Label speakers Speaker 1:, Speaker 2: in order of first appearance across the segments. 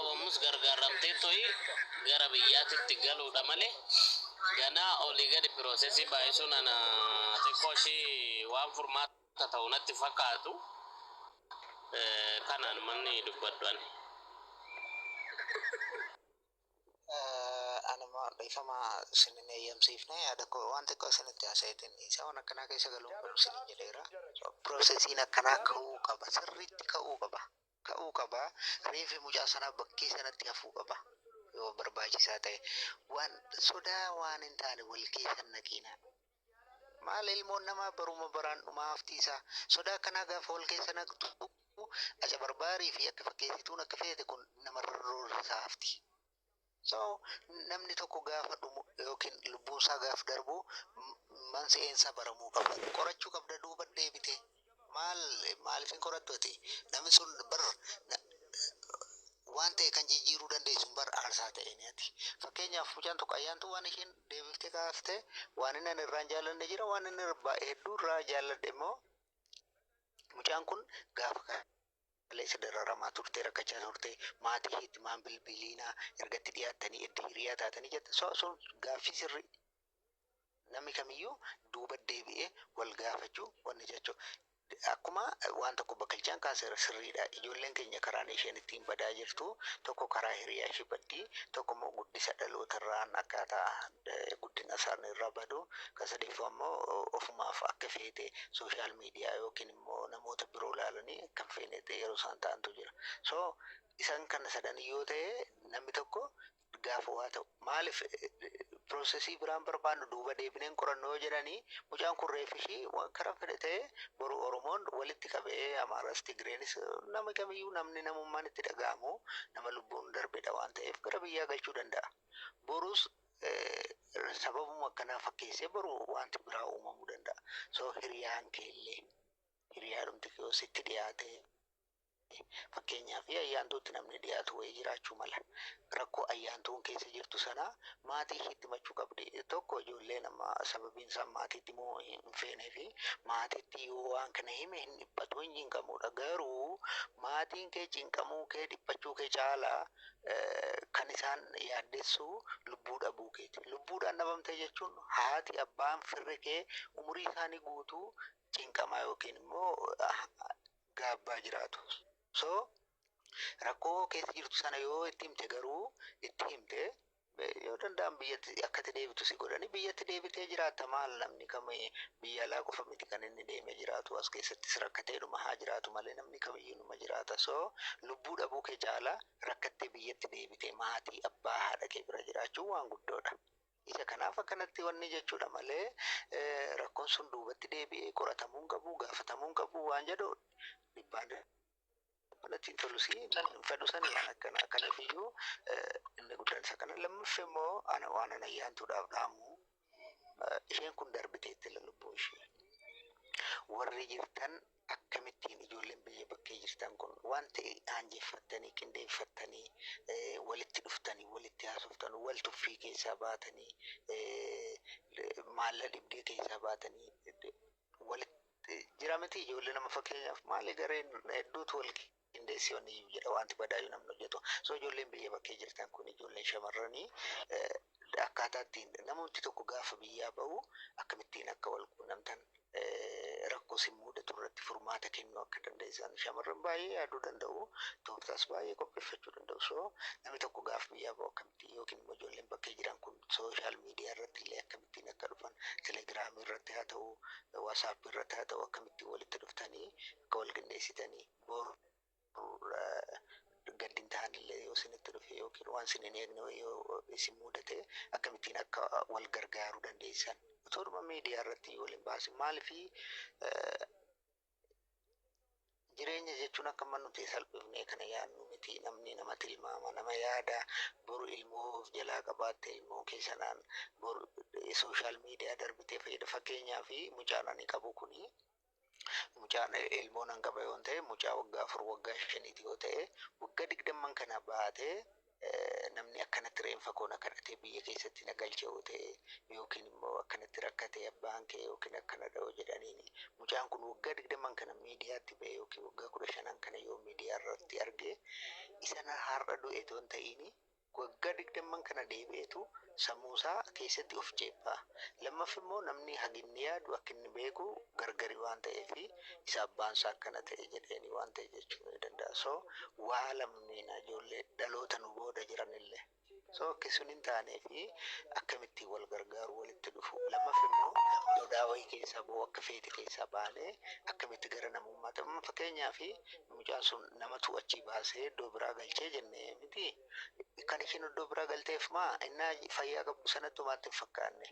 Speaker 1: qabamus gargaaramtee to'i gara biyyaatitti galuudha malee ganaa olii gadi piroosesii baay'isuun ana xiqqoo ishee waan furmaata ta'u natti fakkaatu kanaan manni dubbadhan.
Speaker 2: Anuma ifama sinin eeyyamsiifne yaada koo waan xiqqoo isinitti haasa'eetiin isa waan akkanaa keessa galuun qabu sinin jedheera. Piroosesiin akkanaa ka'uu qaba sirriitti ka'uu qaba. Ka'uu qaba reefi mucaa sanaa bakkee sanatti hafuu qaba yoo barbaachisaa ta'e waan sodaa waan hin taane wal keessa naqiina. Maal ilmoon namaa baruma baraan dhumaa haftiisaa sodaa akkanaa gaafa wal keessa naqxu aca barbaarii fi akka fakkeessituun akka feete kun namarra roorrisaa hafti. So namni tokko gaafa dhumu yookiin lubbuun isaa gaafa darbu mansi'eensa baramuu qaba. Qorachuu qabda duuba deebite. Maaliif hin qorattuuti? Namni sun waan ta'e kan jijjiiruu dandeessu bar aarsaa ta'e ni ati. Fakkeenyaaf mucaan tokko ayyaantuu waan isheen deebiftee kaaftee waan inni irraan jaalladhe jira waan inni hedduu irraa jaalladhe immoo mucaan kun gaafa leessa dararamaa turte rakkachaa turte maatii itti maan bilbiliinaa ergatti dhiyaattanii itti hiriyaa taatanii jette sun gaaffii sirrii namni kamiyyuu duuba deebi'ee wal gaafachuu wanni jechuudha. Akkuma waan tokko bakkalchaan kaaseera sirriidha. Ijoolleen keenya karaan isheen ittiin badaa jirtu tokko karaa hiriyaa ishee baddii tokko immoo guddisa dhalootarraan akkaataa guddina isaanii irraa badu kan sadeeffaa immoo ofumaaf akka feete sooshaal miidiyaa yookiin immoo namoota biroo ilaalanii kan feene yeroo isaan ta'antu jira. So isaan kana sadan yoo ta'e namni tokko gaafa waa ta'u maaliif piroosesii biraan barbaannu duuba deebineen qorannoo jedhanii mucaan kun reefishii waan karaa fedhe ta'e boru Oromoon walitti qabee Amaaras Tigreenis nama kamiyyuu namni namummaan itti dhaga'amu nama lubbuun darbedha waan ta'eef gara biyyaa galchuu danda'a. Borus sababuma akkanaa fakkeessee boru wanti biraa uumamuu danda'a. So hiriyaan keellee hiriyaadhumti yoo sitti dhiyaate fakkeenyaaf ayyaantuutti namni dhiyaatu wayii jiraachuu mala. Rakkoo ayyaantuun keessa jirtu sana maatii itti machuu qabdi. Tokko ijoollee nama sababiin isaa maatiitti moo hin feenee fi maatiitti yoo waan kana hime hin dhiphatu hin cinqamudha. Garuu maatiin kee cinqamuu kee dhiphachuu kee caalaa kan isaan yaaddessu lubbuu dhabuu keeti. Lubbuudhaan dhabamte jechuun haati abbaan firri kee umurii isaanii guutuu cinqamaa yookiin immoo gaabbaa jiraatu. So rakkoo keessa jirtu sana yoo itti himte garuu itti himte yoo danda'an biyyatti akkati deebitu si godhani biyyatti deebitee jiraatta maal namni kamii biyya alaa qofa miti kan inni deemee jiraatu as keessattis rakkatee dhuma haa jiraatu malee namni kamiyyuu numa jiraata. So lubbuu dhabuu kee caalaa rakkattee biyyatti deebitee maatii abbaa haadha kee bira jiraachuun waan guddoodha. Isa kanaaf akkanatti wanni jechuudha malee rakkoon sun duubatti deebi'ee qoratamuun qabu gaafatamuun qabu waan jedhu dhibbaan kanatti tolusi fedhu sanii waan akkanaaf iyyuu inni guddaan isa kana lammaffaa immoo ana waan ana ayyaantuudhaaf dhaamu isheen kun darbiteetti lubbuu ishee warri jirtan akkamittiin ijoolleen biyya bakkee jirtan kun waan ta'e aanjeeffattanii qindeeffattanii walitti dhuftanii walitti haasoftanii wal tuffii keessaa baatanii maalla dhibdee keessaa baatanii walitti jira miti ijoollee nama fakkeenyaaf maali gareen hedduutu wal qindeessiyoonni jedha wanti badaayu namni hojjetu. So ijoolleen biyya bakkee jirtan kun ijoolleen shamarranii akkaataa ittiin namoonni tokko gaafa biyyaa bahu akkamittiin akka wal quunnamtan rakkoo si mudatu irratti furmaata kennuu akka dandeessan shamarran baay'ee yaaduu danda'u tooftaas baay'ee qopheeffachuu danda'u. So namni tokko gaafa biyyaa bahu akkamittiin yookiin immoo ijoolleen bakkee jiran kun sooshaal miidiyaa irratti illee akkamittiin akka dhufan telegiraamii irratti haa ta'u waasaap irratti haa ta'u akkamittiin walitti dhuftanii akka wal qindeessitanii boru gaddin ta'anillee yoo isinitti dhufe yookiin waan isin hin eegne yoo isin mudate akkamittiin akka wal gargaaruu dandeessan utuuma miidiyaa irratti waliin baasin maaliifi jireenya jechuun akka nuti salphifnee kana yaadnu miti namni nama tilmaama nama yaada boru ilmoo jalaa qabaatte ilmoo keessanaan boru sooshaal miidiyaa darbitee fayyada fakkeenyaa fi mucaan ani qabu kuni mucaan ilmoon hangaba yoo ta'e mucaa waggaa 4 waggaa 5 yoo ta'e waggaa 20 kana baatee namni akkanatti reenfa koona kadhatee biyya keessatti nagalchee yoo ta'e yookiin immoo akkanatti rakkatee abbaan kee yookiin akkana dha'oo jedhaniini mucaan kun waggaa 20 kana miidiyaatti ba'e yookiin waggaa 15 kana yoo miidiyaa irratti arge isana har'a du'e ton ta'ini waggaa 20 kana deebi'etu sammuusaa keessatti of ceephaa. Lammaffaa immoo namni haginni yaadu akka inni beeku gargari waan ta'eefi isa abbaansaa akkana ta'e jedheeni waan ta'e jechuu ni danda'a. So waa lammiina ijoollee dhaloota nu booda jiranillee. So akkasumas hin taanee fi akkamitti wal gargaaru walitti dhufu. Lammaffaa immoo odaa wayii keessaa boo akka feete keessaa baanee akkamitti gara namummaatti. Amma fakkeenyaaf mucaan sun namatu achi baasee iddoo biraa galchee jennee miti. Kan ishiin iddoo biraa galteef maa inni fayyaa qabu sanatti homaatti hin fakkaanne.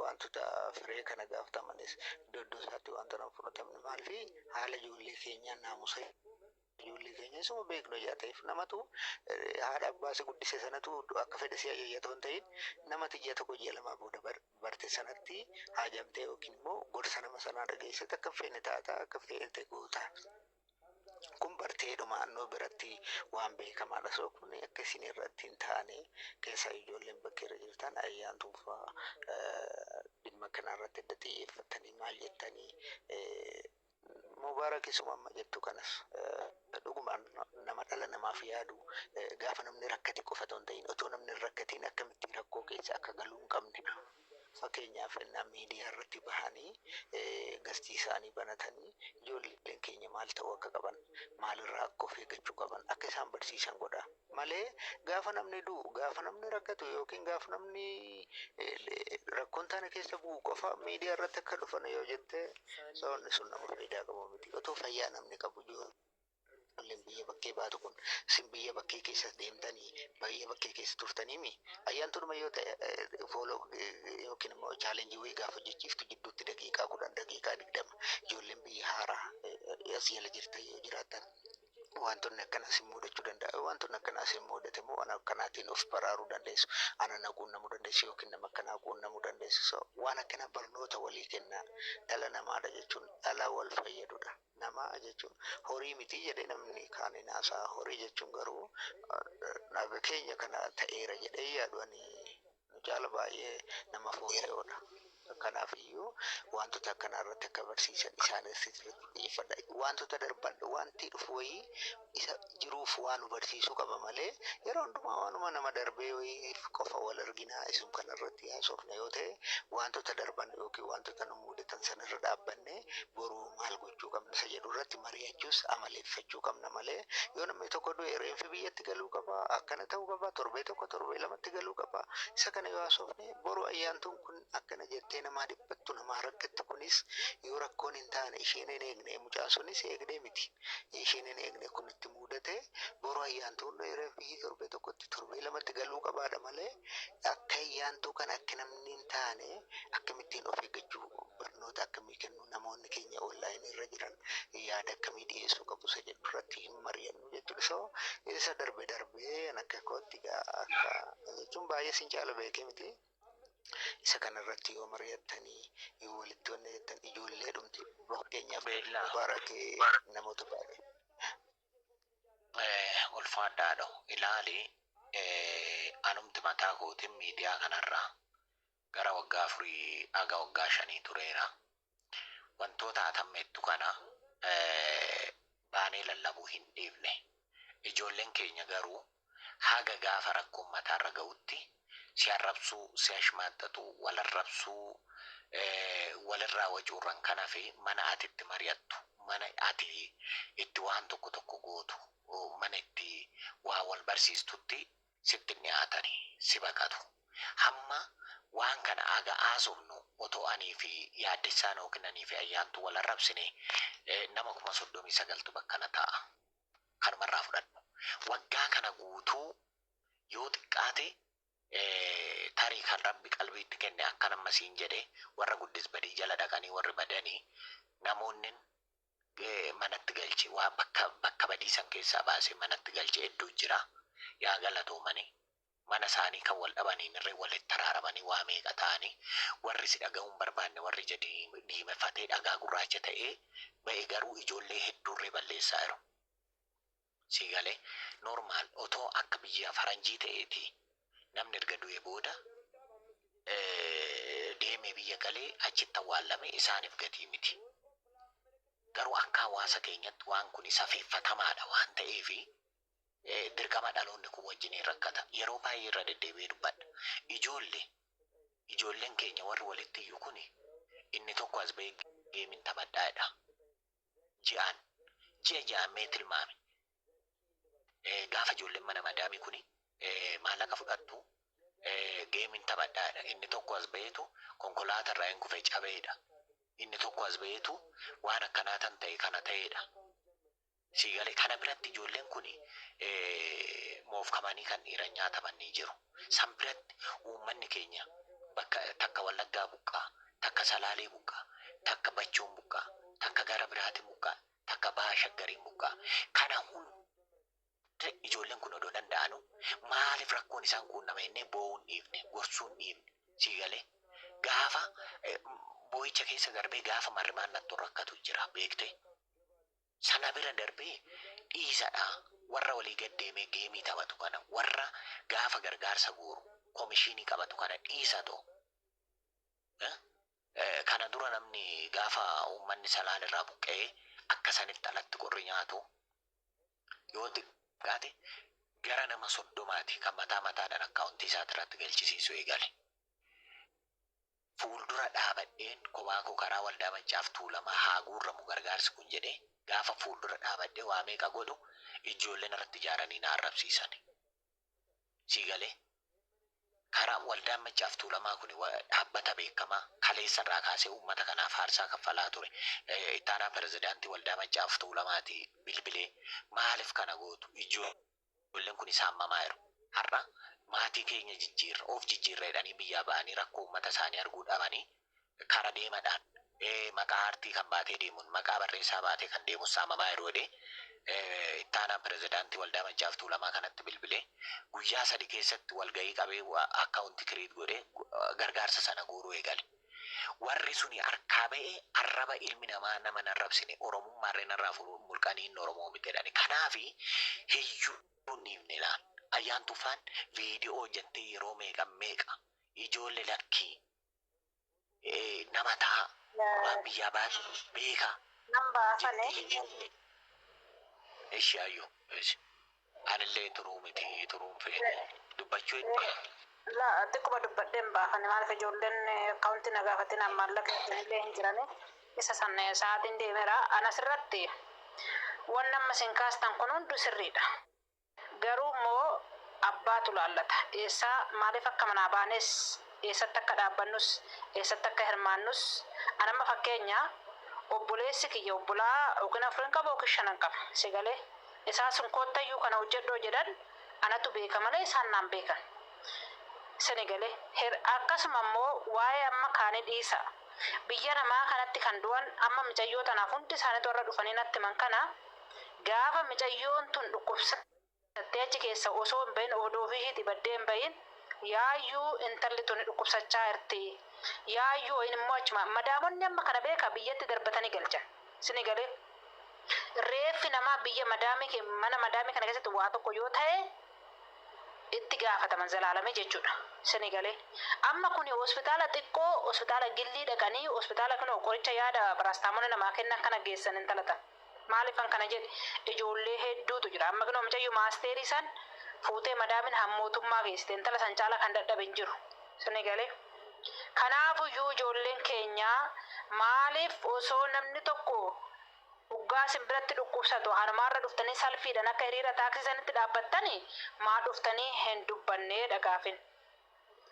Speaker 2: Wantoota firee kana gaafatanis iddoo isaatti wanta nama fudhatamne maalifi haala ijoollee keenyaa naamusa ijoollee keenya isuma beeknu ta'eef namatu haadha abbaa si guddise sanatu akka fedhe si ajayyatu hin ta'in namati ji'a tokko ji'a lamaa booda barte sanatti haajamtee yookiin immoo gorsa nama sanaa dhageessite akka feene taata akka feete goota. Kun barteedhuma annoo biratti waan beekamaadha. So kun akka isin irratti hin taane keessaa ijoolleen bakka irra jirtan ayyaantuuf dhimma kanarratti adda xiyyeeffatanii maal jettanii mubaarakisuma amma jettu kanas dhugumaan nama dhala namaaf yaadu gaafa namni rakkate qofa otoo hin ta'in otoo namni rakkatiin akkamitti rakkoo keessa akka galuu hin qabnedha. Fakkeenyaaf nama miidiyaa irratti bahanii gastii isaanii banatanii ijoolleen keenya maal ta'uu akka qaban maalirraa akka of eeggachuu qaban akka isaan barsiisan godha. Malee gaafa namni du'u gaafa namni rakkatu yookiin gaafa namni rakkoon taana keessa bu'u qofa miidiyaa irratti akka dhufan yoo jette sababni sun nama faayidaa qabu miti. Otoo fayyaa namni qabu ijoolleen biyya bakkee baatu kun isin biyya bakkee keessa deemtanii biyya bakkee keessa turtaniimi ayyaantuudhuma yoo ta'e fooloo yookiin immoo chaalenjii wayii gaafa hojjechiiftu gidduutti daqiiqaa 10 daqiiqaa 20 ijoolleen biyya haaraa as jala jirtan yoo jiraatan wantoonni akkanaas hin mudachuu danda'a. Wantoonni akkanaas hin mudate immoo waan akkanaatiin of baraaruu dandeessu. Ana naquunnamuu dandeessu yookiin nama akkanaa quunnamuu dandeessu. So waan akkana barnoota walii kennaa dhala namaadha jechuun dhala wal fayyadudha. Nama jechuun horii miti jedhee namni kaan hin haasaa. Horii jechuun garuu naga keenya kana ta'eera jedhee yaaduanii jaala baay'ee nama fooyya'oodha. Kanaaf iyyuu wantoota akkanaa irratti akka barsiisan isaanis xiyyeeffadha. Wantoota darban wanti dhufu wayii isa jiruuf waan barsiisuu qaba malee yeroo hundumaa waanuma nama darbee wayii qofa wal arginaa isum kana irratti haasofna yoo ta'e wantoota darban yookiin wantoota nu mudatan sanarra dhaabbanne boruu maal gochuu qabna isa jedhu irratti mari'achuus amaleeffachuu qabna malee yoo namni tokko du'e reenfi biyyatti galuu qaba akkana ta'uu qaba torbee tokko torbee lamatti galuu qaba isa kana yoo haasofne boruu ayyaantuun kun akkana jettee nama dhiphattu nama rakkattu kunis yoo rakkoon hin taane isheen hin eegne mucaan sunis eegdee miti isheen hin eegne kun itti mudate boruu ayyaantuun reenfi torbee tokkotti torbee lamatti galuu qabaadha malee akka ayyaantuu kan akka namni hin taane akkamittiin of eeggachuu barnoota akkamii kennu namoonni keenya onlaayinii irra jiran yaada akkamii dhiyeessuu qabu isa jedhu irratti hin mari'annu jechuudha. So isa darbee akka kootti akka jechuun baay'ee sin caala beekee miti. Isa kanarratti yoo mari'attanii yoo walitti wanneettan ijoollee dhumti fakkeenyaaf baarakee namoota baay'ee.
Speaker 3: Ulfaadhaadha ilaali anumti mataa kootiin miidiyaa kanarraa gara waggaa 4 aga waggaa 5 tureera. Wantoota hatammeettu kana baanee lallabuu hin dhiifne. Ijoolleen keenya garuu haga gaafa rakkoon mataarra ga'utti si arrabsuu si ashmaattatu wal arrabsuu walirraa wacuurran kana fi mana atitti mari'attu mana ati itti waan tokko gootu mana itti waa wal barsiistutti sitti dhiyaatanii si baqatu. Hamma waan kana aga haasofnu otoo anii fi yaaddessaan yookiin anii fi ayyaantu wal arrabsine nama 39 bakkana ta'a. Kanumarraa fudhadhu. Waggaa kana guutuu yoo xiqqaate tarii kan rabbi qalbiitti kenne akkan ammasiin jedhe warra guddis badii jala dhaqanii warri badanii namoonni manatti galche waa bakka badiisan keessaa baasee manatti galche hedduu jira. Yaa galatoomanii mana isaanii kan wal dhabaniin irree walitti taraaramanii waa meeqa ta'anii warri si dhaga'uun barbaanne warri jedhii diimefatee dhagaa gurraacha ta'ee ba'e garuu ijoollee hedduurree balleessaa jiru. Sigalee normaal otoo akka biyya faranjii ta'eeti namni erga du'e booda deemee biyya galee achitti awwaalame isaaniif gatii miti. Garuu akka hawaasa keenyatti waan kun safeeffatamaadha waan ta'eefi dirqama dhaloonni kun wajjin rakkata. Yeroo baay'ee irra deddeebi'ee dubbadha. Ijoolleen keenya warri walitti iyyuu kun inni tokko as bahee geemiin taphadhaadha. Ji'a mee tilmaame. Gaafa ijoolleen mana madaamii kun maallaqa fudhattu geemiin taphadhaadha. Inni tokko as baheetu konkolaataa irraa hin kufee cabeedha. Inni tokko as baheetu waan akkanaa tan ta'e kana ta'eedha. Siigalee kana biratti ijoolleen kun moofkamanii kan dhiiran nyaataman ni jiru. San biratti uummanni keenya bakka takka Wallaggaa buqqaa, takka Salaalee buqqaa, takka Bachoon buqqaa, takka gara biraatiin buqqaa, takka Baha Shaggariin buqqaa. Kana hunda ijoolleen kun odoo danda'anu maaliif rakkoon isaan quunnama jennee boo'uun dhiifne, gorsuun dhiifne. Siigalee gaafa boo'icha keessa darbee gaafa marrimaan nattu rakkatu jira beekte. Sana bira darbee dhiisadha. Warra walii gaddeemee geemii taphatu kana, warra gaafa gargaarsa guuru komishinii qabatu kana dhiisatu. Kana dura namni gaafa uummanni Salaalee irraa buqqee akka sanitti alatti qorri nyaatu yoo xiqqaate gara nama 30 kan mataadhaan akkaawuntii isaati irratti galchisiisu eegale. Fuuldura dhaabadheen kophaa koo karaa waldaa Maccaaf Tuulamaa haa guurramu gargaarsi kun jedhee gaafa fuuldura dhaabadhee waa meeqa godhu ijoolleen irratti ijaaranii na arrabsiisan. Siigalee karaa waldaa Maccaaf Tuulamaa kun dhaabbata beekamaa kaleessa irraa kaasee uummata kanaaf aarsaa kaffalaa ture. Ittaanaa pirezidaantii waldaa Maccaaf Tuulamaati bilbilee maaliif kana gootu ijoolleen kun isaan mamaa jiru. Har'a maatii keenya of jijjiirra jedhanii biyyaa ba'anii rakkoo uummata isaanii arguu dhabanii kara deemadhaan maqaa aartii kan baatee deemuun maqaa barreessaa baatee kan deemu saamamaa yeroo ittaanaa pirezidaantii waldaa Maccaaf Tuulamaa kanatti bilbilee guyyaa 3 keessatti walgahii qabee akkaawuntii kiriit godhee gargaarsa sana guuruu eegale. Warri suni harkaa ba'ee arraba ilmi namaa nama narrabsine oromummaarree narraa mulqanii inni oromoo miti jedhani. Kanaafi hiyyuu dhiifne laal. Ayyaan Tufaan viidiyoo hojjettee yeroo meeqa ijoollee lakkii nama ta'a waan biyyaa baatu beeka. Eshi ayyoo anillee turuu miti turuun feene dubbachuu
Speaker 4: La xiqquma dubbadheen baafane maaliif ijoolleen akkaawuntii na gaafatin maallaqa illee hin jirani isa sana sa'aatiin deemeera anas irratti waan amma isin kaastan kun hundi sirriidha. Garuu immoo abbaatu laallata. Maaliif akka manaa baanes eessatti akka dhaabbannus eessatti akka hirmaannus anamma fakkeenya obboleessi kiyya obbolaa yookiin afurin qaba yookiin 5 qaba. Sigalee isaa sun koottayyuu kana hojjedhoo jedhan anatu beeka malee isaan naan beekan. Senegalee akkasuma immoo waa'ee amma kaanii dhiisa. Biyya namaa kanatti kan du'an amma micayyoo tanaaf hundi isaaniitu warra dhufanii natti man kana gaafa micayyoon tun dhukkubsattee achi keessa osoo hin bahin odoo fi baddee hin bahin yaayyuu intalli tun dhukkubsachaa jirti. Yaayyuu immoo achuma madaamonni amma kana beeka biyyatti darbatanii galchan. Senegalee reeffi namaa biyya mana madaamii kana keessatti waa tokko yoo ta'e itti gaafataman zalaalame jechuudha. Senegalee amma kun hospitaala xiqqoo hospitaala gillii dhaqanii hospitaala kanoo qoricha yaada parastaamoon namaa kennan kana geessan intalatan. Maaliifan kana jedhe ijoollee hedduutu jira. Amma kanoo mucayyuu maasteerii san fuutee madaamin hammootummaa geessite intala san caala kan dadhabe hin jiru. Senegalee kanaafuyyuu ijoolleen keenyaa maaliif osoo namni tokko Uggaa simbiratti dhukkubsatu hanumaarra dhuftanii salfiidhaan akka hiriira taaksisanitti dhaabbattanii maa dhuftanii hin dubbannee dhagaafin.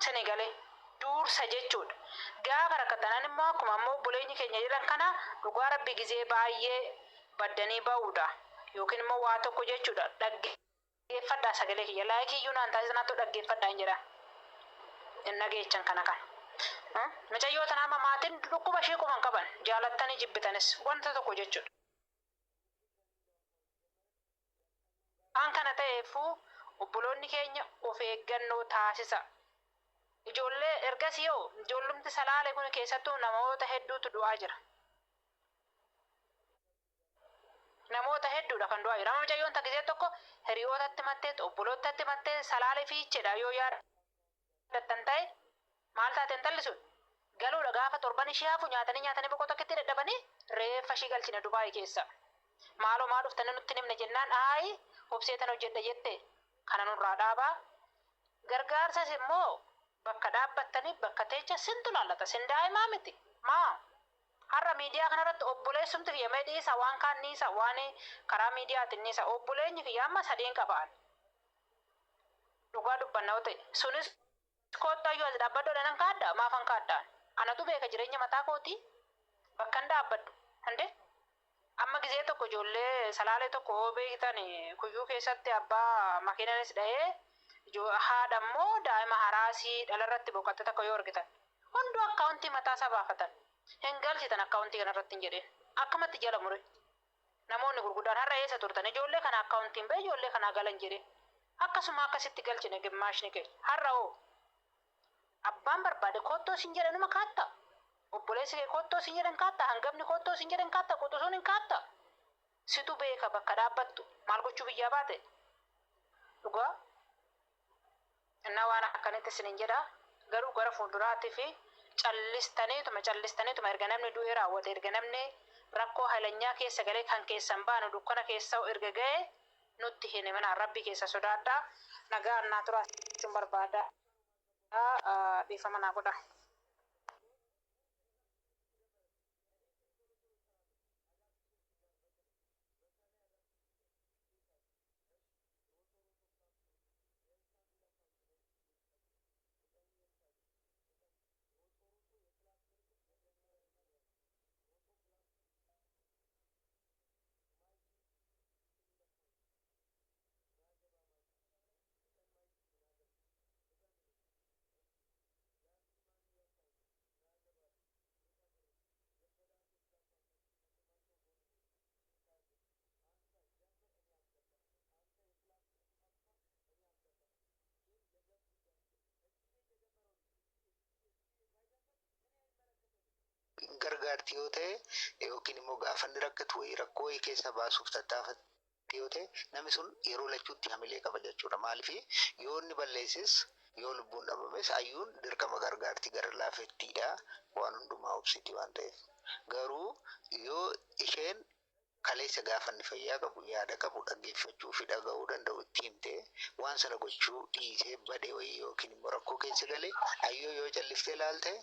Speaker 4: Senegalee duursa jechuudha. Gaafa rakkatanan immoo akkuma ammoo buleenyi keenya jedhan kana dhugaa rabbi gizee baay'ee baddanii ba'uudha. Yookiin immoo waa tokko jechuudha. Dhaggeeffadhaa sagalee kiyya. Laayikiyyuu naan taasisanaattu dhaggeeffadhaa hin jedha. Inna geechan kana kan. Mucayyoo tanaa maatiin dhukkuba ishee quban qaban jaalattanii jibbitanis wanta tokko jechuudha. Waan kana ta'eefuu obboloonni keenya of eeggannoo taasisa. Ijoollee ergasii yoo ijoollumti Salaalee kun keessattuu namoota hedduutu du'aa jira. Namoota hedduudha kan du'aa jira. Mucayyoon takkisee tokko hiriyootatti mattee obbolootatti mattee Salaalee fiicheedha yoo yaadattan ta'e maal taate intalli sun galuudha gaafa torban ishee hafu nyaatanii boqotaatti dadhabanii reeffa ishee galchine Dubaayii keessa. Maaloo maal dhuftanii nutti himna jennaan aayi obseetan hojjedha jette kana nurraa dhaabaa. Gargaarsas immoo bakka dhaabbattanii bakka teecha sintu laallata sin daa'imaa miti maa. Har'a miidiyaa kanarratti obboleessumti kiyya dhiisa waan kaan niisa waan karaa miidiyaatiin niisa obboleenyi kiyya amma sadeen qabaan. Dhugaa dubbanna yoo ta'e sunis koottayyuu as dhaabbaddoodha nan kaadda maafan kaaddaan anatu beeka jireenya mataa kootii bakka hin dhaabbaddu hande amma gizee tokko ijoollee salaalee tokko yoo beektan kuyyuu keessatti abbaa makiinanis dha'ee haadha immoo daa'ima haraasii dhalarratti boqotte tokko yoo argitan hunduu akkaawuntii mataa isaa baafatan hin galchitan akkaawuntii kanarratti hin jedheen akkamatti jala mure namoonni gurguddaan har'a eessa turtan ijoollee kana akkaawuntiin ba'e ijoollee kanaa galan jedheen akkasuma akkasitti galchine gimmaashni kee har'a oo abbaan barbaade koottoo sin jedhe numa kaatta obboleessi kee koottoo sin jedhen kaatta hangafni koottoo sin jedhen kaatta qoxosoon hin kaatta situ beeka bakka dhaabbattu maal gochuu biyyaa baate dhugaa innaa waan akkanitti sinin jedha garuu gara fuulduraatti fi callistaniituma erga namni du'ee raawwate erga namni rakkoo halanyaa keessa galee kan keessan baanu dukkana keessa erga ga'e nutti hin himinaa rabbi keessa sodaadhaa nagaa annaa turaa jechuun barbaada dhiifama naa godha.
Speaker 2: gargaarti yoo ta'e yookiin immoo gaafa inni rakkatu wayii rakkoo wayii keessa baasuuf tattaafatti yoo ta'e namni sun yeroo lachuutti hamilee qaba jechuudha. Maaliif yoo inni balleessis yoo lubbuun dhabames ayyuun dirqama gargaarti gara laafettiidha waan hundumaa obsiti waan ta'eef. Garuu yoo isheen kaleessa gaafa inni fayyaa qabu yaada qabu dhaggeeffachuu fi dhaga'uu danda'u itti himte waan sana gochuu dhiisee badee wayii yookiin immoo rakkoo keessa galee ayyoo yoo calliftee ilaalte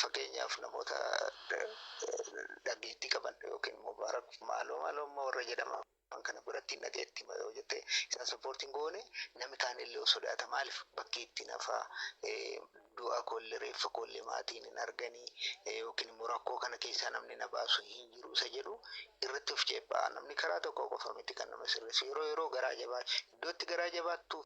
Speaker 2: fakkeenyaaf namoota dhageettii qaban yookiin immoo maaloo immoo warra jedhama kana biratti dhageettii yoo jette isaan sappoortiin goone namni kaan illee sodaata maaliif bakki itti nafaa du'a koollee reeffa koollee maatiin hin arganii yookiin immoo rakkoo kana keessaa namni na baasu hin jiru isa jedhu irratti of ceephaa namni karaa tokko qofa miti kan nama sirreessu yeroo garaa jabaa iddootti garaa jabaattu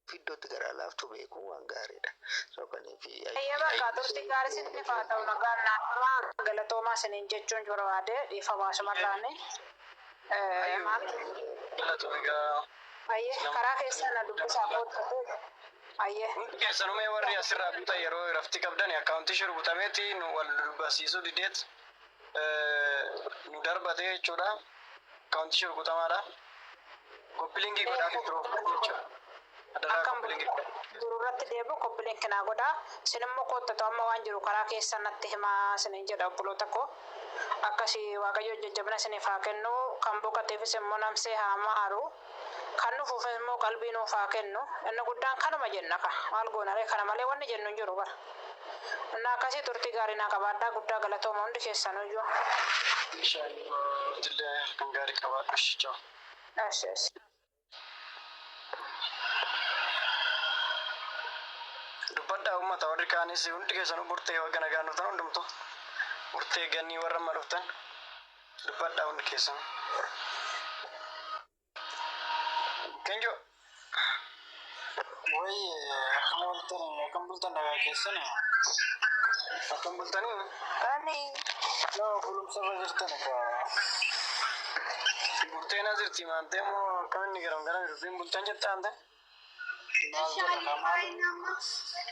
Speaker 2: fi iddootti garaa laaftu beekuu waan gaariidha. Sookaniifi
Speaker 4: bakka turtii gaarii sitti faa ta'u nagaan naannoo galatoomaa siniin jechuun barbaade dhiifamaa sumarraani. Karaa keessaa na dubbisaa kootu
Speaker 5: hundi keessanumee warri asirraa guutan yeroo rafti qabdan akkaawuntii shurgutameeti nu wal dubbasiisuu dideet nu darbate jechuudha. Akkaawuntii shurgutamaadha. Koppiliingii godhaa jechuudha.
Speaker 4: Akkam dururratti deebi'u koppiliinki naa godhaa. Sin immoo koottatu amma waan jiru karaa keessan natti himaa sinin jedha obboloota koo. Akkasii waaqayyo jajjabina siniif haa kennu kan boqoteefis immoo namsee haa maaru. Kan nuuf immoo qalbii nuuf haa kennu inni guddaan kanuma jenna ka maal goonaree kana malee wanni jennu hin jiru bara. Innaa akkasii turtii gaarii naa qabaadhaa guddaa galatooma hundi keessan iyyuu.
Speaker 5: Dillee kan gaarii qabaadhu shichaa. Dubbadhaa uummata warri kaanis hundi keessanuu murtee wagga nagaan dhuftan hundumtu murtee gannii warra amma dhuftan dubbadhaa hundi keessanuu. Kenjo. Woi, akan bultan naga kesan ya. Akan bultan ini.
Speaker 4: Ani.
Speaker 5: No, belum sampai cerita ka. Bultan aja cerita mante mo kami ni garam cerita bultan cerita ante.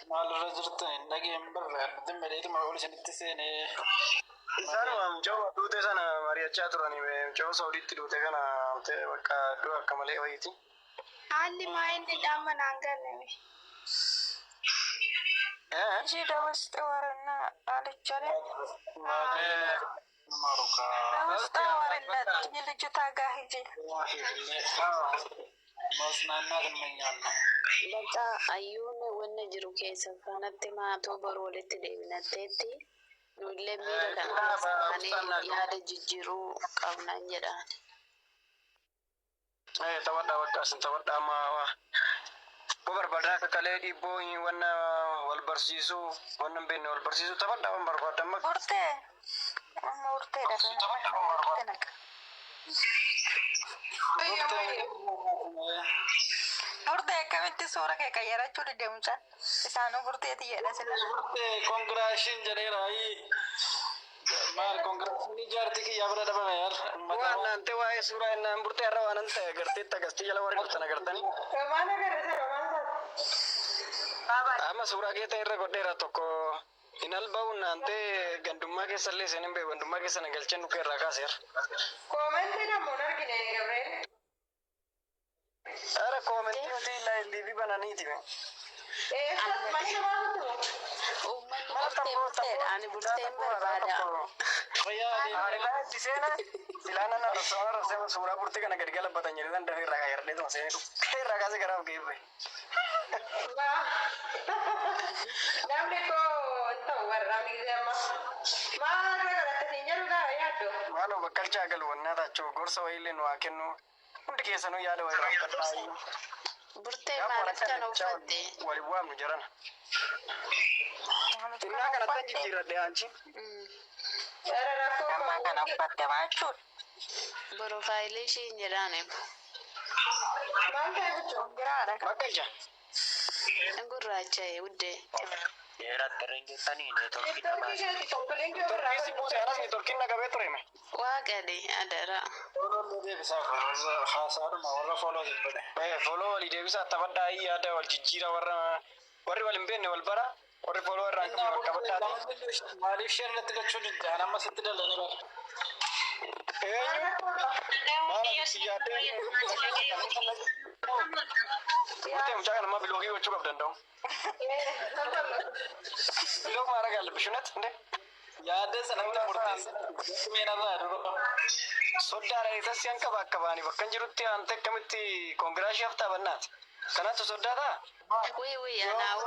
Speaker 5: Malu cerita lagi ember nanti mereka itu mau ulisan itu sih nih. Sana mam coba dulu sana Maria Catur nih, coba Saudi itu dulu kana ante maka dua kamale itu.
Speaker 6: Andi main di daman anggan nih. Jadi dapat warna ada cara. በውስጧ ወርነት የልጅቷ ጋር ሂጂ።
Speaker 5: መጽናናት እመኛለሁ።
Speaker 1: በቃ አዩን ወነ ጅሩ ኬሰ ከነቲ ማቶ በሮ ወለቲ ደብነቴቲ ኑለ ሚረ ከናሳኔ ያደ ጅጅሩ ቀብናን ጀዳን
Speaker 5: ተወዳ በቃ ስን ተወዳ ማ በርባዳ ከከለ ዲቦ ወነ ወልበርሲሱ ወነም ቤነ ወልበርሲሱ ተወዳ በርባዳ ማ
Speaker 6: ቡርቴ ቡርቴ ነክ ቡርቴ ከመት ሱራ ከቀየራችሁ ደምጫ ኢሳኑ ቡርቴ ትየለ ስለ
Speaker 5: ቡርቴ ኮንግራሽን ጀኔራይ ማል ኮንግራሽን ጃርቲ ኪ ያብረ ደበ ያር ዋና አንተ ዋይ ሱራ እና ቡርቴ ያረዋን አንተ ገርቴ ተገስቲ ያለ ወሬ ተነ ገርተኒ
Speaker 4: ከማነ ገረሰ
Speaker 5: ama suuraa kee ta'e irra godheera tokko hin alba'uun naantee gandummaa keessa illee isin hin beeku gandummaa keessa na galcheen nuka irraa kaaseera.
Speaker 4: Koomentii namoonni argine Gabriel.
Speaker 5: Ara koomentii nuti liibii bananiiti.
Speaker 4: Mani namaa nuti.
Speaker 1: uummanni murteedhaan bulteen barbaada.
Speaker 5: Haarilaa itti seena silaana na rabsama suuraa burtii kana gadi galabbatan jedhan dafee irraa kaayardee tuma seenee irraa kaasee garaaf geebbe.
Speaker 4: Namni koo ta'u warra miidhama. Maal irratti siin jedhu gaara yaaddu.
Speaker 5: Maaloo bakkalchaa galu wannaa taachuu gorsa wayiillee nu haa kennu hundi keessanuu yaada wayii rakkadhaa.
Speaker 1: Burtee maaliif kan uffatte?
Speaker 5: Wali bu'aamnu jiran. Innaa kanatti jijjiirradhe aanchi.
Speaker 6: amma kana uffatte maachuudha.
Speaker 1: Borofaayilii ishiin jedhaane.
Speaker 4: Maal ta'e jechuun
Speaker 6: Giraadha kan.
Speaker 5: Bakkalcha.
Speaker 1: Gurraacha uddee.
Speaker 3: Dheeraatti ringeessanii neetworkii
Speaker 4: Turkii keessa tokkoleen kee
Speaker 5: Turkii
Speaker 4: irraa
Speaker 5: si buuse anas neetworkiin nagabee ture me.
Speaker 1: Waaqadhi adara.
Speaker 5: Foloo deebisaa haasaadhuma warra foloo hin bane. Foloo walii deebisaa taphadhaa yaada wal jijjiira warri wal hin beekne wal bara warri foloo irraan qabu qabadhaati. Maaliif isheen irratti gachuu diddaa amma sitti dalane bara. Eenyu? Maala si yaadee. Murtee mucaa kana amma biloogii gochuu qabu danda'u. Biloog maara galle bishunat inde. Yaadee sanatti murteessa. Meenarraa dura. Soddaadha isas yan qaba akka baanii bakka hin jirutti aante akkamitti koongiraashii haftaa bannaati. Kanattu soddaataa?
Speaker 1: Wii anaawu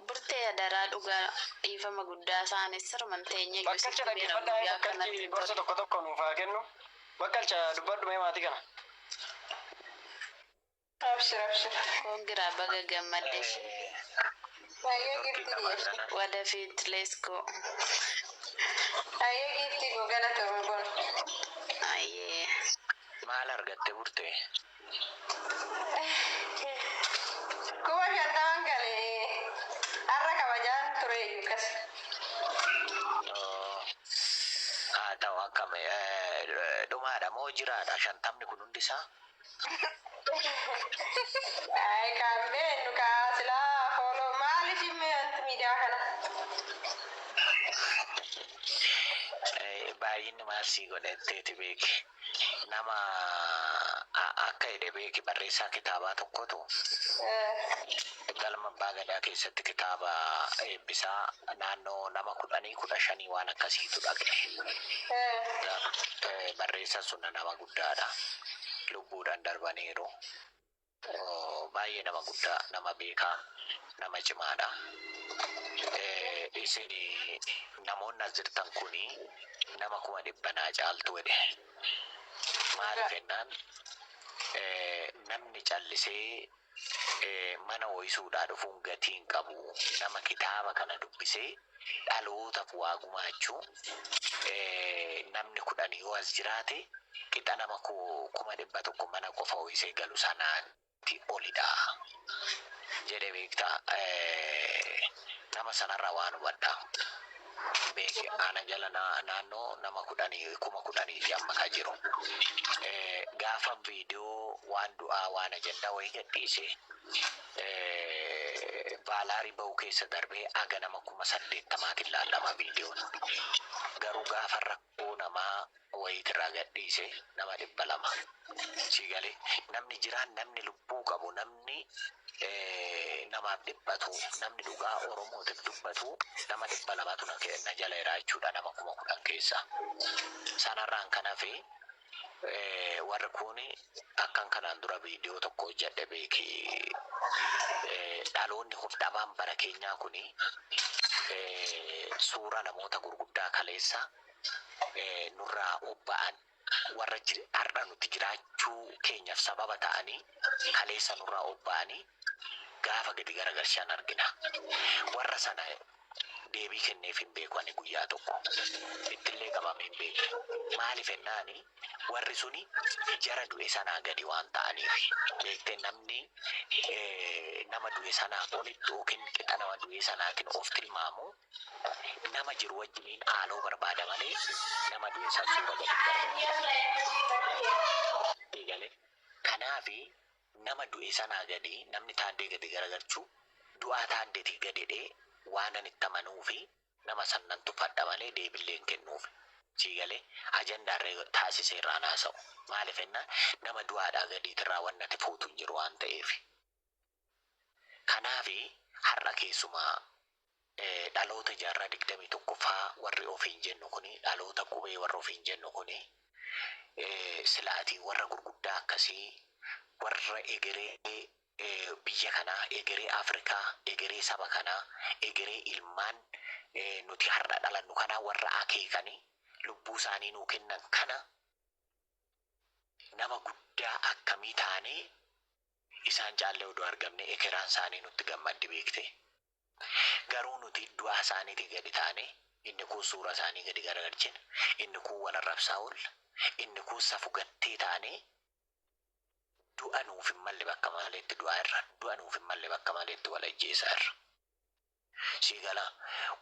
Speaker 1: burtee adaraa dhugaa dhiifama guddaa isaanis sirman teenye
Speaker 5: Bakkalcha dhaggeeffadhaa bakkalchi gorsa tokko tokko nuuf haa kennu. Bakkalcha dubbadhu mee maatii kana.
Speaker 4: abshir.
Speaker 1: Kongiraa baga gammaddesh.
Speaker 4: Ayyee giftii dhiyeessu.
Speaker 1: Wadafiit leesko.
Speaker 4: Ayyee giftii gogana ta'uu gon.
Speaker 1: Ayyee.
Speaker 3: maal argatte burtee?
Speaker 4: Kuba shantaman galee har'a kabajaan ture iyyuu kas.
Speaker 3: Haa ta'u akkam dhumaadha moo jiraadha shantamni kun hundisaa?
Speaker 4: Ay kan beennu kaa silaa fooloo maaliif himmee wanti miidiyaa kana.
Speaker 3: Baay'inni maasii godhatteeti beeki. Nama akka jedhe beeki barreessaa kitaabaa tokkotu galma abbaa gadaa keessatti kitaaba eebbisaa naannoo nama 10-15 waan akkasiitu dhaqe. Barreessaan sun nama guddaadha. Lubbuudhaan darbaniiru. Baay'ee nama guddaa, nama beekaa, nama cimaadha. Isin namoonni as jirtan kuni nama 100 caaltu jedhe. Maaliif jennaan namni callisee mana ho'isuudhaa dhufuun gatii hin qabu. Nama kitaaba kana dubbisee dhalootaaf waa gumaachuu namni 10 yoo as jiraate qixa nama 100 mana qofa ho'isee galu sanaatti olidha jedhe beektaa. Nama sanarraa waan hubadhaa. Beeki ana jala naannoo nama 10,000 amma ka jiru. Gaafa viidiyoo waan du'aa waan ajandaa wayii gadhiise baalaarii bahuu keessa darbee aga nama 80,000 ilaallama viidiyoon. Garuu gaafa rakkoo namaa wayiitirraa gadhiise nama 200. Siigalee namni jiraan namni lubbuu qabu namni nama namaaf dhibbatu namni dhugaa Oromootiif dubbatu nama 200tu na jala jira jechuudha nama 10,000 keessa. Sanarraan kan hafe warri kun akkan kanaan dura viidiyoo tokko hojjedhe beeki dhaloonni hordhabaan bara keenyaa kun suura namoota gurguddaa kaleessa nurraa obba'an warra har'a nuti jiraachuu keenyaaf sababa ta'anii kaleessa nurraa obba'anii gaafa gadi garagalchan argina. Warra sana deebii kenneef hin beeku ani guyyaa tokko ittillee qabamee hin beeku. Maaliif jennaani warri suni jara du'e sanaa gadi waan ta'aniif beektee namni nama du'e sanaa olitti yookiin qixa nama du'e sanaatiin of tilmaamu nama jiru wajjiniin haaloo barbaada malee nama du'e san suura gadi barbaada. Kanaafi nama du'e sanaa gadi namni taandee gadi garagalchuu du'aa taandeetii gadidhee waan ani itti amanuu fi nama sannan tuffadha malee deebillee hin kennuuf. Siigalee ajandaarree taasisee irraa naasa'u. Maaliif jennaan nama du'aadhaa gadiitirraa waan natti fuutu hin jiru waan ta'eef. Kanaafi har'a keessumaa dhaloota jaarraa 21ffaa warri ofiin jennu kuni dhaloota qubee warra ofiin jennu kuni silaatii warra gurguddaa akkasii warra egeree biyya kanaa egeree Afrikaa egeree saba kanaa egeree ilmaan nuti har'a dhalannu kanaa warra akeekanii lubbuu isaanii nuu kennan kana nama guddaa akkamii taanee isaan caallee odoo argamne ekeraan isaanii nutti gammaddi beekte. Garuu nuti du'aa isaaniitii gadi taane inni kun suura isaanii gadi garagalchina inni kun wal arrabsaa oolla inni kun safu gattee taane du'a nuuf hin malle bakka maaleetti du'aa irra du'a nuuf hin malle bakka maaleetti wal ajjeesaa irra. Siigala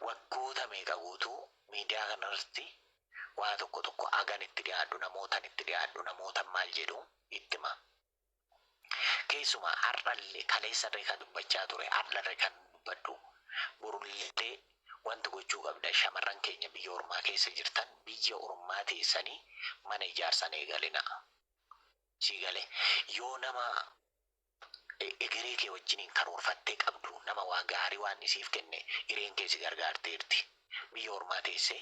Speaker 3: waggoota meeqa guutuu miidiyaa kanarratti waa tokko agan itti dhiyaadhu namootan itti dhiyaadhu namootan maal jedhu ittima. Keessumaa har'allee kaleessarree kan dubbachaa ture har'arree kan dubbadhu borullee wanti gochuu qabda shamarran keenya biyya ormaa keessa jirtan biyya ormaa teessanii mana ijaarsan eegalina. Siigale yoo nama egeree kee wajjiniin karoorfattee qabdu nama waa gaarii waan isiif kenne hireen keessi gargaarteerti. Biyya ormaa teessee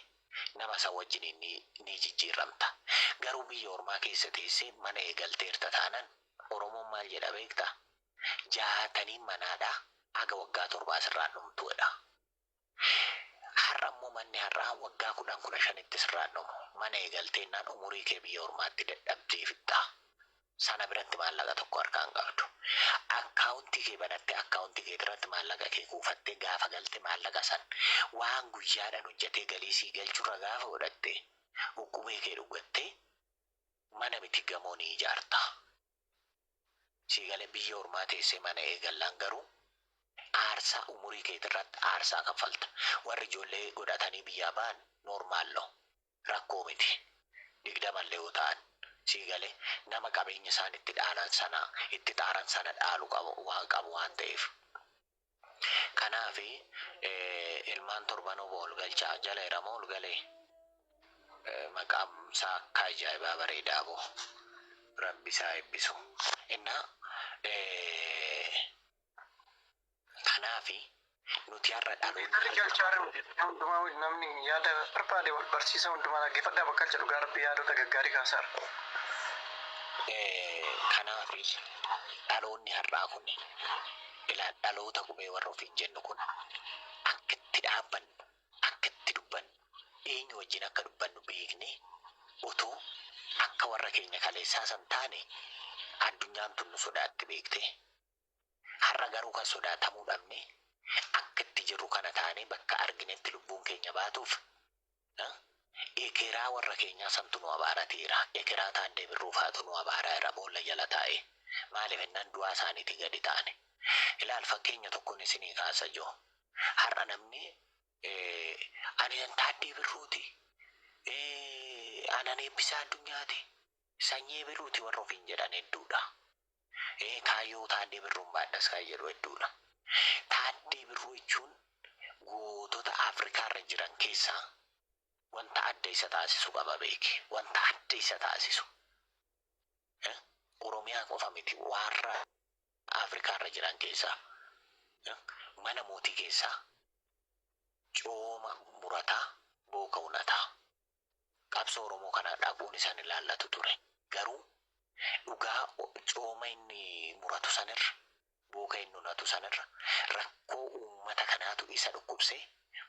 Speaker 3: nama isa wajjiniin ni jijjiiramta. Garuu biyya ormaa keessa teessee mana eegalteerta taanan Oromoon maal jedha beekta? Jaataniin manaadhaa haga waggaa 7 sirraan dhumtuudha. Har'ammoo manni har'aa waggaa 10-15 sirraan dhumu. Mana eegalteennaan umurii kee biyya ormaatti dadhabdee fixxa. Sana biratti maallaqa tokko harkaan qabdu. Akkaawuntii kee banattee akkaawuntii kee irratti maallaqa kee kuufattee gaafa galte maallaqa san waan guyyaadhaan hojjetee galii sii galchurra gaafa godhatte huqqubee kee dhugattee mana miti gamoo ni ijaarta. Siigale biyya ormaa teessee mana eegallaan garuu aarsaa umurii kee irratti aarsaa kaffalta. Warri ijoollee godhatanii biyyaa ba'an noormaallo rakkoo miti 20 yoo ta'an. Siigale nama qabeenya isaan itti dhaalan sana itti xaaran sana dhaalu qabu waan ta'eef. Kanaafi ilmaan torbanoo ol galchaa jala hiramoo ol galee maqaan isaa akka ajaa'ibaa bareedaa boo rabbi isaa eebbisu. Innaa kanaafi nuti har'a dhaloonni
Speaker 5: namni yaada barbaade wal barsiisa hundumaa dhaggeeffadhaa bakka jedhu gaarbii yaadota gaggaarii kaasaara.
Speaker 3: Kanaafi dhaloonni har'aa kun ilaa dhaloota qubee warra ofiin jennu kun akka itti dhaabbannu akka itti dubbannu eenyu wajjin akka dubbannu beekne otoo akka warra keenya kaleessaa san taane addunyaan tun nu sodaatti beekte. Har'a garuu kan sodaatamuu dhabne akka itti jirru kana taane bakka arginetti lubbuun keenya baatuuf ekeraa warra keenyaa santu nu abaarateera. Ekeraa taandee birruufaatu nu abaaraa irra boolla jala taa'e. Maaliif jennaan du'aa isaaniitii gadi taane. Ilaal fakkeenya tokkoon isinii kaasa joo. Har'a namni ani taaddee birruuti. Anan eebbisaa addunyaati. Sanyii birruuti warra ofiin jedhan hedduudha. Kaayyoo taaddee birruun baadhas kan jedhu hedduudha. Taaddee birruu jechuun gootota Afrikaa irra jiran keessaa wanta adda isa taasisu qaba beeki. Wanta adda isa taasisu. Oromiyaa qofa miti warra Afrikaa irra jiran keessaa Mana mootii keessaa cooma murataa booka unataa. Qabsoo Oromoo kana dhabuun isaan ilaallatu ture. Garuu dhugaa cooma inni muratu sanirra booka inni unatu sanirra rakkoo uummata kanaatu isa dhukkubsee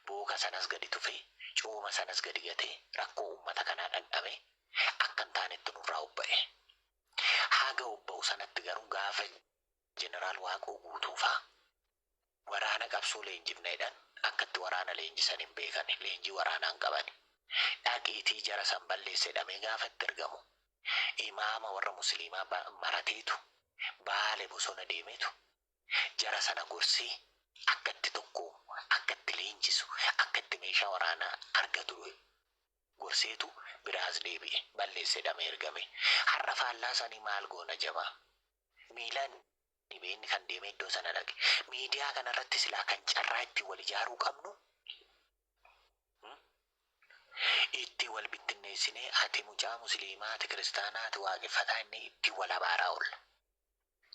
Speaker 3: booka sanas gadi tufee cooma sanas gadi gatee rakkoo uummata kanaa dhandhame akka hin taanetti nurraa obba'e. Haga obba'u sanatti garuu gaafa jeneraal Waaqoo guutuufaa waraana qabsoo leenjifneedhaan akkatti waraana leenjisan hin beekan leenjii waraanaan qaban. Dhaqiitii jara san balleessedhamee gaafa itti argamu imaama warra musliimaa marateetu baale bosona deemetu jara sana gorsee akkatti tokko akkatti leenjisu akkatti meeshaa waraanaa argatu gorseetu biraas deebi'e balleessedhamee ergame. Har'a faallaa sanii maal goona jabaa miilaan dhibeenni kan deeme iddoo sana dhaqe. Miidiyaa kanarratti silaa kan carraa itti wal ijaaruu qabnu itti wal bittinneessinee ati mucaa musliimaa ati kiristaanaa ati waaqeffataa inni itti wal abaaraa oolla.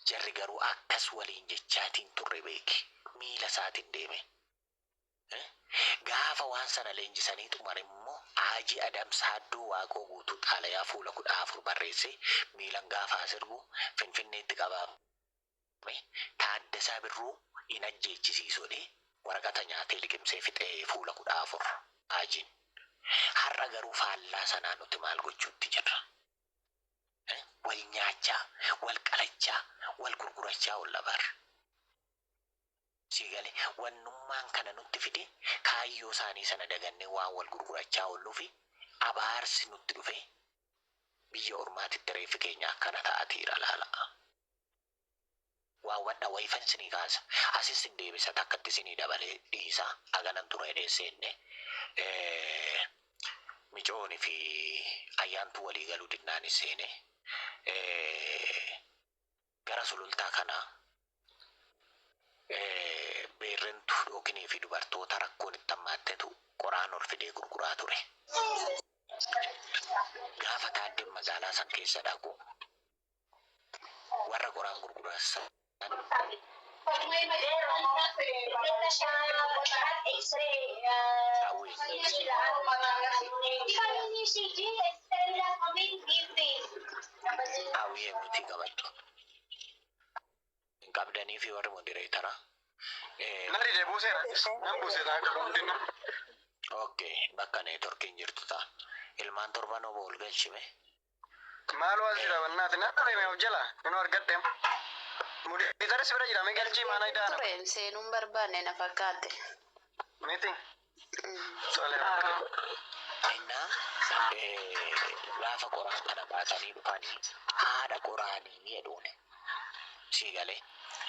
Speaker 3: Jarri garuu akkas waliin jechaatiin turre beeki miila isaatiin deeme. Gaafa waan sana leenjisanii xumar immoo Haji Adamsaa Addoo Waaqoo guutuu xaalayaa fuula 14 barreesse miilan gaafa sirbu Finfinneetti qabaame. Taaddasaa Birruu in ajjeechisiisuudhe waraqata nyaatee liqimsee fixee fuula 14 Hajiin. Har'a garuu faallaa sanaa nuti maal gochuutti jirra? Wal nyaachaa, wal qalachaa, wal gurgurachaa olla bara. Sigale wannummaan kana nutti fide kaayyoo isaanii sana dagannee waan wal gurgurachaa olluu fi abaarsi nutti dhufe biyya ormaatitti reefi keenya akkana ta'atiira laala. Waan wadha wayifan sinii kaasa asis hin deebisa takkatti sinii dabalee dhiisaa aganan ture dheesseenne micooni fi ayyaantu walii galuu dinnaanis seene gara sulultaa kana beerrentu yookiin fi dubartoota rakkoon itti hammaattetu qoraan ol fidee gurguraa ture. Gaafa taaddeen magaalaa san keessa dhaqu warra qoraan gurgurasan hawwii miti qabaddu. Hin qabdanii fi warri modereetara.
Speaker 5: Nari de buuseera. Nan buuseera akka hundinuu.
Speaker 3: Okay, bakka neetworkiin jirtu ta'a. Ilmaan torban obbo ol galchime.
Speaker 5: Maal waan jira wannaati na dhabe mee hojjala inuu argadheem. Modereetara si bira jira mee galchii maana idaana.
Speaker 4: Tureen seenuun barbaanne na fakkaate.
Speaker 5: Miti. Tole.
Speaker 3: Innaa gaafa qoraan kana baatanii dhufanii haadha qoraanii jedhuun siigalee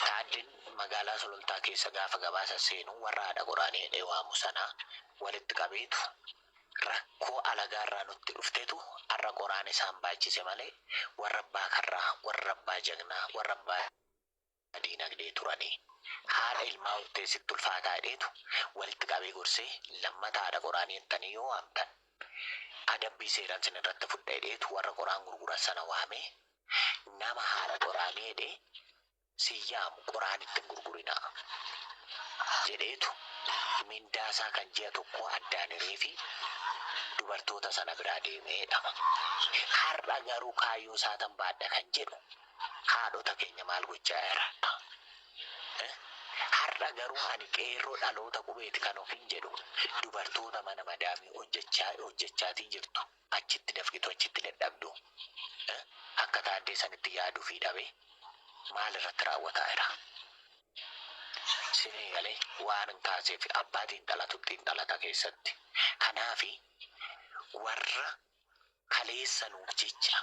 Speaker 3: taaddeen magaalaa sulultaa keessa gaafa gabaasa seenuu warra haadha qoraanii jedhee waamu sanaa walitti qabeetu rakkoo alagaarraa nutti dhuftetu har'a qoraan isaan baachise malee warra abbaa karraa warra abbaa jagnaa warra abbaa diinagdee turanii haadha ilmaa urteessitti ulfaataa jedheetu walitti qabee gorsee lammata haadha qoraanii jettanii yoo waamtan adabbii seeraan sin irratti fudhaa jedheetu warra qoraan gurguran sana waamee nama haadha qoraanii jedhee siyyaamu qoraan ittiin gurgurinaa jedheetu mindaasaa kan ji'a tokko addaan hiree fi dubartoota sana biraa deemeedha. Har'a garuu kaayyoo saatan baadha kan jedhu haadhota keenya maal gochaa jira? Har'a garuu ani qeerroo dhaloota qubeeti kan ofiin jedhu dubartoota mana madaamii hojjechaatii jirtu achitti dafqitu achitti dadhabdu akka taaddee sanitti yaaduu fi dhabe maal irratti raawwataa jira? Sinii galee waan hin kaaseef abbaatiin dhalatutti dhalata keessatti. Kanaafi warra kaleessa nuuf jecha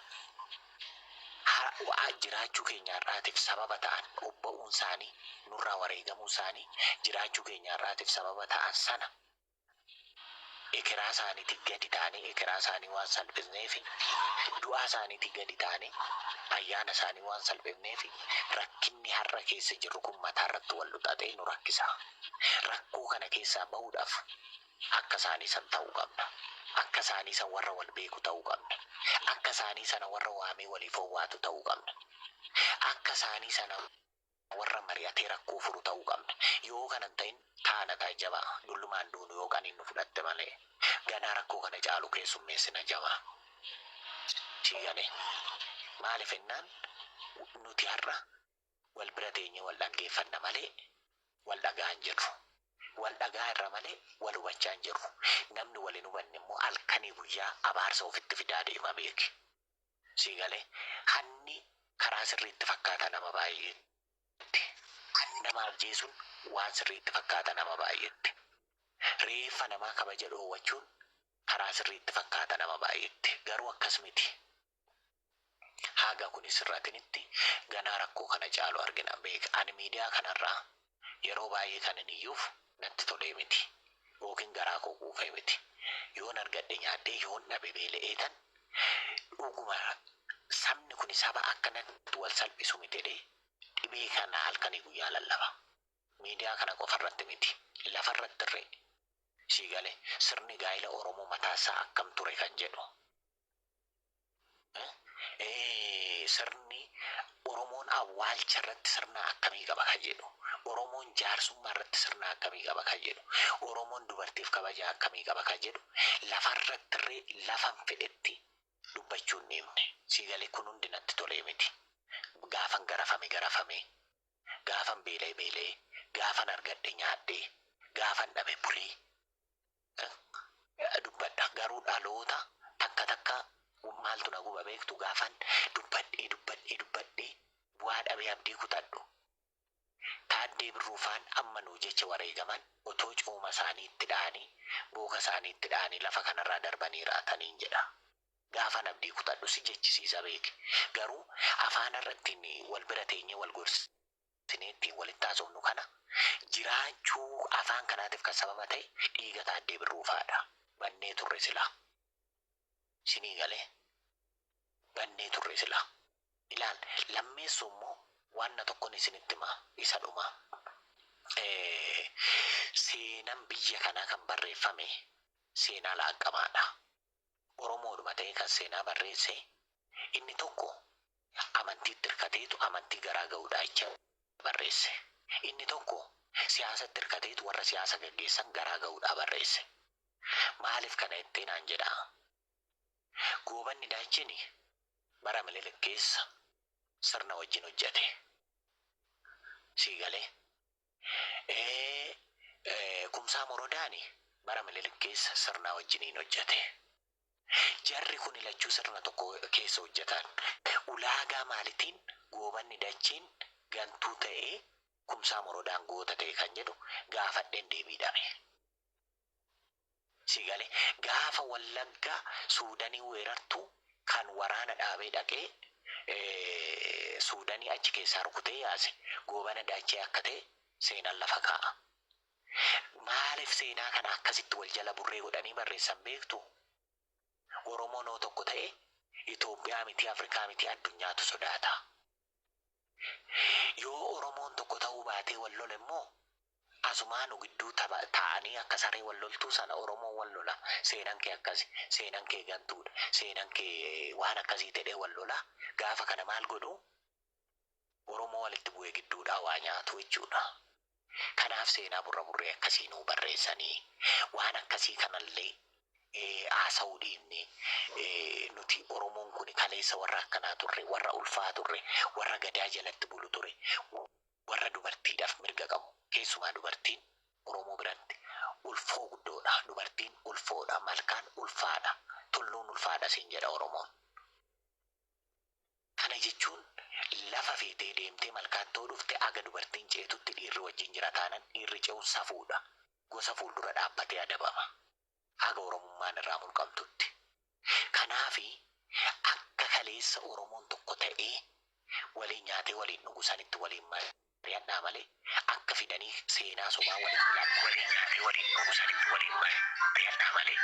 Speaker 3: jiraachuu keenya irraatiif sababa ta'an obba'uun isaanii nurraa wareegamuu isaanii jiraachuu keenya irraatiif sababa ta'an sana ekeraa isaaniitti gadi ta'anii ekeraa isaanii waan salphisneef du'aa isaaniitti gadi ta'anii ayyaana isaanii waan salphifneef rakkinni har'a keessa jirru kun mataa irratti wal luxaxee nu rakkisa. Rakkoo kana keessaa bahuudhaaf akka isaanii san ta'uu qabna. Akka isaanii san warra wal beeku ta'uu qabna. Akka isaanii sana warra waamee waliif hawwaatu ta'uu qabna. Akka isaanii sana warra mari'atee rakkoo furu ta'uu qabna. Yoo kana hin ta'in taana ta'a jabaa dullumaan duunu yookaan inni fudhatte malee ganaa rakkoo kana caalu keessummeessina jabaa. Siigale maaliif ennaan nuti har'a wal bira teenye wal dhaggeeffanna malee wal dhagaa hin jirru. Wal dhagaa irra malee wal hubachaa hin jirru. Namni wal hin hubanne immoo halkanii guyyaa abaarsa ofitti fidaa deema beeki. Siigale hanni karaa sirriitti fakkaata nama baay'eetti. Nama ajjeesuun waan sirriitti fakkaata nama baay'eetti. Reeffa namaa kabaja dhoowwachuun karaa sirriitti fakkaata nama baay'eetti. Garuu akkas miti. Haga kunis irratinitti ganaa rakkoo kana caalu argina beeka. Ani miidiyaa kanarraa yeroo baay'ee kan inni iyyuuf natti tolee miti. Yookiin garaa koo quufee miti. Yoon argadhe nyaadhee yoon dhabe beela'ee tan dhuguma sabni kun saba akkanatti wal salphisu mitedhee dhibee kana halkanii guyyaa lallaba. Miidiyaa kana qofarratti miti. Lafarratti irree. Siigale sirni gaa'ila Oromoo mataasaa akkam ture kan jedhu. Sirni Oromoon awwaalcha irratti sirna akkamii qaba kan jedhu. Oromoon jaarsummaa irratti sirna akkamii qaba kan jedhu. Oromoon dubartiif kabaja akkamii qaba kan jedhu. Lafarratti irree lafan fedhetti dubbachuu hin deemne. Siigale kun hundi natti tolee miti. Gaafan garafame. Gaafan beelee. Gaafan argadhe nyaadhee. Gaafan dhabe bulee. Dubbadha garuu dhaloota takka maaltu na guba beektu gaafan dubbadhee bu'aa dhabee abdii kutadhu. Taaddee birruufaan amma nuu jecha wareegaman otoo cooma isaanii itti dha'anii booka isaanii itti dha'anii lafa kanarraa darbanii raataniin jedha. Gaafan abdii kutadhu si jechisiisa beeki. Garuu afaan irratti wal bira teenyee wal gorsinee ittiin walitti haasofnu kana jiraachuu afaan kanaatiif kan sababa ta'e dhiiga taaddee birruufaadha. Bannee turre silaa. Sinii galee bannee turre silaa. Ilaal lammeessu immoo waan tokkoon isinitti himaa isa dhuma. Seenaan biyya kanaa kan barreeffame seenaa laaqqamaadha. Oromoodhuma ta'ee kan seenaa barreesse inni tokko amantiitti hirkateetu amantii garaa ga'uudha jecha barreesse. Inni tokko siyaasatti hirkateetu warra siyaasa gaggeessan garaa ga'uudha barreesse. Maaliif kana ittiin aan jedhaa? Goobanni daachini bara Minilik keessa sirna wajjin hojjete. Siigalee. Kumsaa Morodaani bara Minilik keessa sirna wajjiniin hojjete. Jarri kun lachuu sirna tokko keessa hojjetan. Ulaagaa maalitiin goobanni dachiin gantuu ta'ee Kumsaa Morodaan goota ta'e kan jedhu gaafadheen deebiidhame. Siigalee gaafa Wallaggaa Suudanii weerartu kan waraana dhaabee dhaqee Suudanii achi keessaa rukutee yaase goobana daachee akka ta'e seenaan lafa kaa'a. Maaliif seenaa kana akkasitti wal jala burree godhanii barreessan beektu? Oromoon yoo tokko ta'e Itoophiyaa miti Afrikaa miti addunyaatu sodaata. Yoo Oromoon tokko ta'uu baatee wal lole immoo asumaanu gidduu ta'anii akka saree wal loltuu sana Oromoon wal lola. Seenaan kee akkasi, seenaan kee gantuudha, seenaan kee waan akkasii ta'ee wal lola. Gaafa kana maal godhu? Oromoo walitti bu'ee gidduudhaa waa nyaatu jechuudha. Kanaaf seenaa burra burree akkasii nuu barreessanii waan akkasii kanallee haasa'uu dhiifne nuti Oromoon kun kaleessa warra akkanaa turre, warra ulfaa turre, warra gadaa jalatti bulu ture, warra dubartiidhaaf mirga qabu. Keessumaa dubartiin Oromoo biratti ulfoo guddoodha. Dubartiin ulfoodha. Malkaan ulfaadha. Tulluun ulfaadha siin jedha Oromoon. Kana jechuun lafa feetee deemtee malkaattoo dhufte aga dubartiin ceetutti dhiirri wajjin jira taanan dhiirri ce'uun safuudha. Gosa fuuldura dhaabbatee adabama. Haga Oromummaan irraa mulqamtutti. Kanaafi akka kaleessa Oromoon tokko ta'ee waliin nyaatee waliin dhugu sanitti waliin mari'adhaa malee akka fidanii seenaa sobaa walitti laatu waliin nyaatee waliin dhugu sanitti waliin mari'adhaa malee.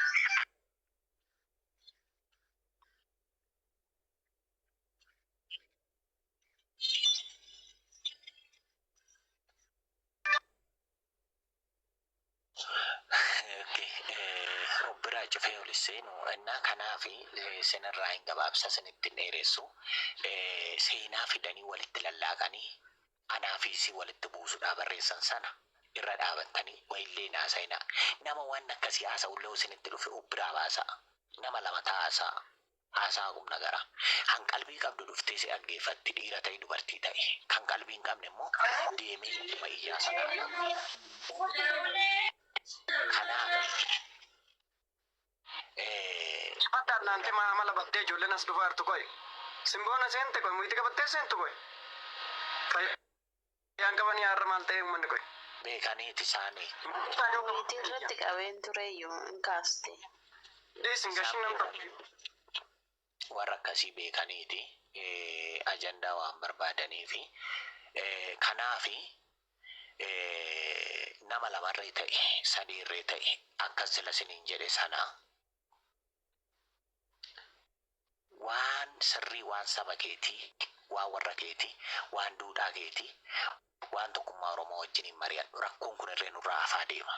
Speaker 3: Obbiraa cufee olisseenu innaa kanaafi seenarraa hin gabaabsa sanitti dheeressu seenaa fidanii walitti lallaaqanii anaa fi si walitti buusuudhaa barreessan sana irra dhaabattanii wayillee naasayina nama waan akkasii haasa'ullee isinitti dhufe ubbiraa baasa nama lama taa'asaa haasaa humna gara kan qalbii qabdu dhuftee si dhaggeeffatti dhiira ta'e dubartii ta'e kan qalbii hin qabne immoo deemee dhuma iyyaasa gara kanaaf
Speaker 5: Bataan nanti mala battee ijoolleen as dhufaartu koy. Simboona seente koy muyiti qabattee seentu koy. Fayyaan qabanii har'a maal ta'e uummanni koy.
Speaker 3: beekaniiti isaanii
Speaker 4: Miti irratti qabeen tureyyuu hin kaaste.
Speaker 5: Dhiisin gashin nam ta'u.
Speaker 3: warra akkasii beekaniiti ajandaa waan barbaadanii fi kanaafi nama lamarree ta'e sadiirree ta'e akkas sila siniin jedhe sana waan sirrii waan saba keetii waan warra keetii waan duudhaa keetii waan tokkummaa Oromoo wajjiniin mari'adhu rakkoon kun irree nurraa hafaa deema.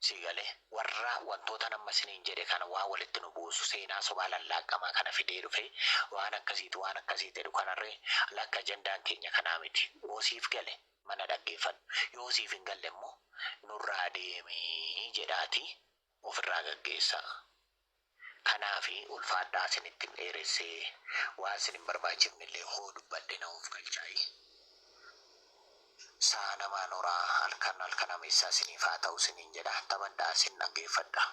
Speaker 3: Sigalee warra wantoota nama siniin jedhe kana waa walitti nu buusu seenaa sobaa lallaaqamaa kana fidee dhufe waan akkasii jedhu kanarree lakka ajandaan keenya kanaa miti. Yoosiif gale mana dhaggeeffadhu yoosiif hin galle immoo nurraa deemee jedhaati ofirraa gaggeessa. Kanaafi ulfaadhaa sinitti dheeressee waan sinin barbaachifnillee hoo dubbadde na of galchaayi. Saa namaan horaa halkan ameessaa siniif haa ta'u siniin jedha taphadhaa sin dhaggeeffadha.